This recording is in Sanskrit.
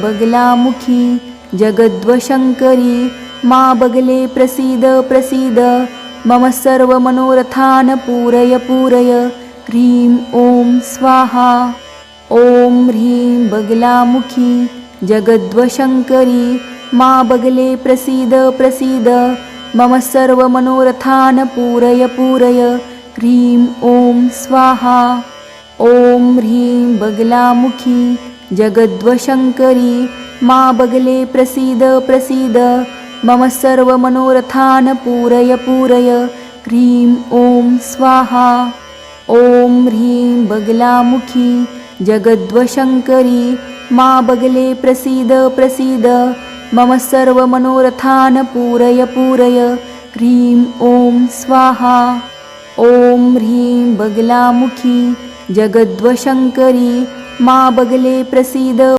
बगलामुखी जगद्वशङ्करी मा बगले प्रसीद प्रसीद मम सर्वमनोरथान् पूरय पूरय। ह्रीं ॐ स्वाहा। ॐ ह्रीं बगलामुखी जगद्वशङ्करी मा बगले प्रसीद प्रसीद मम सर्वमनोरथान् पूरय पूरय। ह्रीं ॐ स्वाहा। ॐ ह्रीं बगलामुखी जगद्वशङ्करी मा बगले प्रसीद प्रसीद मम सर्वमनोरथान् पूरय पूरय। ह्रीं ॐ स्वाहा। ॐ ह्रीं बगलामुखी जगद्वशङ्करी मा बगले प्रसीद प्रसीद मम सर्वमनोरथान् पूरय पूरय। ह्रीं ॐ स्वाहा। ॐ ह्रीं बगलामुखी जगद्वशङ्करी मा बगले प्रसीद